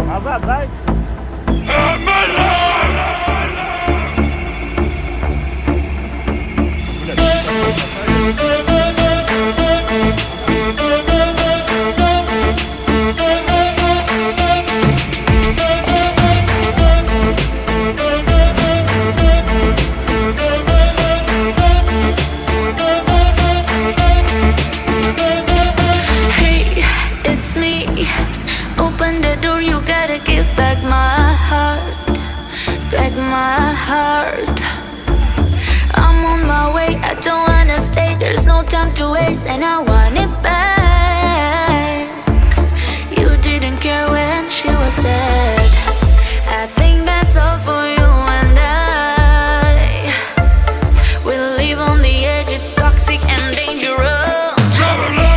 Назад, дай. Hey, it's me. Open the door, you gotta give back my heart. Back my heart. I'm on my way, I don't wanna stay. There's no time to waste, and I want it back. You didn't care when she was sad.